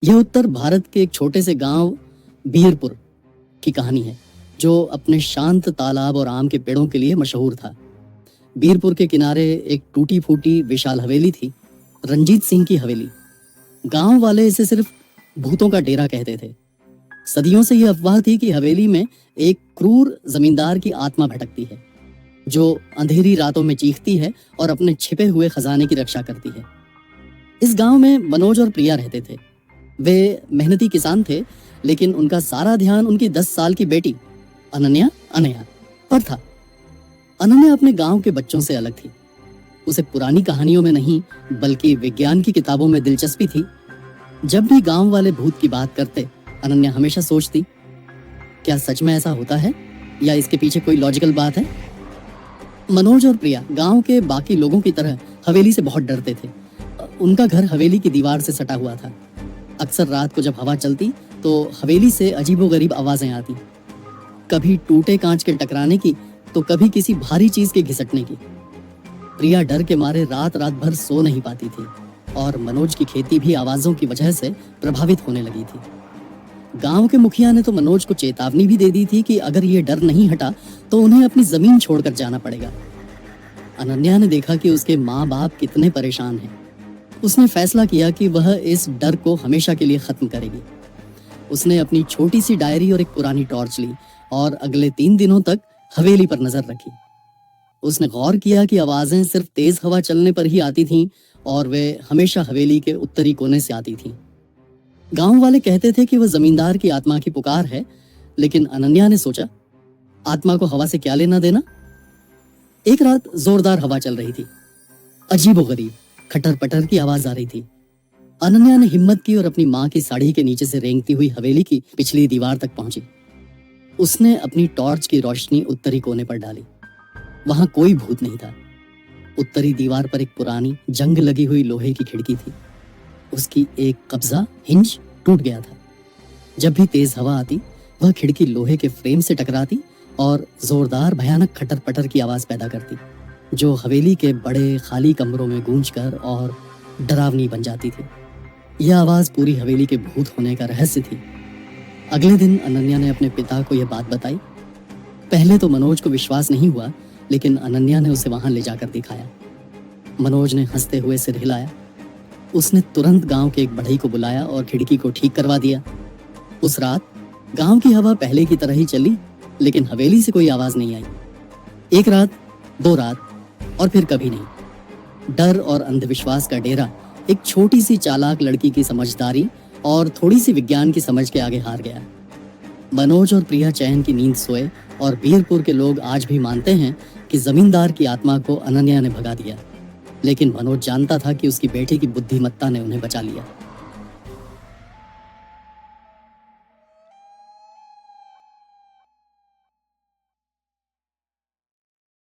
यह उत्तर भारत के एक छोटे से गांव बीरपुर की कहानी है, जो अपने शांत तालाब और आम के पेड़ों के लिए मशहूर था। बीरपुर के किनारे एक टूटी फूटी विशाल हवेली थी, रंजीत सिंह की हवेली। गांव वाले इसे सिर्फ भूतों का डेरा कहते थे। सदियों से यह अफवाह थी कि हवेली में एक क्रूर जमींदार की आत्मा भटकती है, जो अंधेरी रातों में चीखती है और अपने छिपे हुए खजाने की रक्षा करती है। इस गांव में मनोज और प्रिया रहते थे। वे मेहनती किसान थे, लेकिन उनका सारा ध्यान उनकी 10 साल की बेटी अनन्या पर था। अनन्या अपने गांव के बच्चों से अलग थी। उसे पुरानी कहानियों में नहीं, बल्कि विज्ञान की किताबों में दिलचस्पी थी। जब भी गांव वाले भूत की बात करते, अनन्या हमेशा सोचती, क्या सच में ऐसा होता है या इसके पीछे कोई लॉजिकल बात है। मनोज और प्रिया गांव के बाकी लोगों की तरह हवेली से बहुत डरते थे। उनका घर हवेली की दीवार से सटा हुआ था। अक्सर रात को जब हवा चलती तो हवेली से अजीबोगरीब आवाजें आती, कभी टूटे कांच के टकराने की तो कभी किसी भारी चीज के घिसटने की। प्रिया डर के मारे रात रात भर सो नहीं पाती थी और मनोज की खेती भी आवाजों की वजह से प्रभावित होने लगी थी। गांव के मुखिया ने तो मनोज को चेतावनी भी दे दी थी कि अगर ये डर नहीं हटा तो उन्हें अपनी जमीन छोड़कर जाना पड़ेगा। अनन्या ने देखा कि उसके माँ बाप कितने परेशान हैं। उसने फैसला किया कि वह इस डर को हमेशा के लिए खत्म करेगी। उसने अपनी छोटी सी डायरी और एक पुरानी टॉर्च ली और अगले 3 दिनों तक हवेली पर नजर रखी। उसने गौर किया कि आवाजें सिर्फ तेज हवा चलने पर ही आती थीं और वे हमेशा हवेली के उत्तरी कोने से आती थीं। गांव वाले कहते थे कि वह जमींदार की आत्मा की पुकार है, लेकिन अनन्या ने सोचा, आत्मा को हवा से क्या लेना देना। एक रात जोरदार हवा चल रही थी। अजीबोगरीब खटर पटर की आवाज आ रही थी। अनन्या ने हिम्मत की और अपनी माँ की साड़ी के नीचे से रेंगती हुई हवेली की पिछली दीवार तक पहुंची। उसने अपनी टॉर्च की रोशनी उत्तरी कोने पर डाली। वहां कोई भूत नहीं था। उत्तरी दीवार पर एक पुरानी जंग लगी हुई लोहे की खिड़की थी। उसकी एक कब्जा हिंज टूट गया था। जब भी तेज हवा आती, वह खिड़की लोहे के फ्रेम से टकराती और जोरदार भयानक खटर पटर की आवाज पैदा करती, जो हवेली के बड़े खाली कमरों में गूंजकर और डरावनी बन जाती थी। यह आवाज पूरी हवेली के भूत होने का रहस्य थी। अगले दिन अनन्या ने अपने पिता को यह बात बताई। पहले तो मनोज को विश्वास नहीं हुआ, लेकिन अनन्या ने उसे वहां ले जाकर दिखाया। मनोज ने हंसते हुए सिर हिलाया। उसने तुरंत गांव के एक बढ़ई को बुलाया और खिड़की को ठीक करवा दिया। उस रात गांव की हवा पहले की तरह ही चली, लेकिन हवेली से कोई आवाज नहीं आई। 1 रात, 2 रात और फिर कभी नहीं। डर और अंधविश्वास का डेरा एक छोटी सी चालाक लड़की की समझदारी और थोड़ी सी विज्ञान की समझ के आगे हार गया। मनोज और प्रिया चैन की नींद सोए और बीरपुर के लोग आज भी मानते हैं कि जमींदार की आत्मा को अनन्या ने भगा दिया, लेकिन मनोज जानता था कि उसकी बेटी की बुद्धिमत्ता ने उन्हें बचा लिया।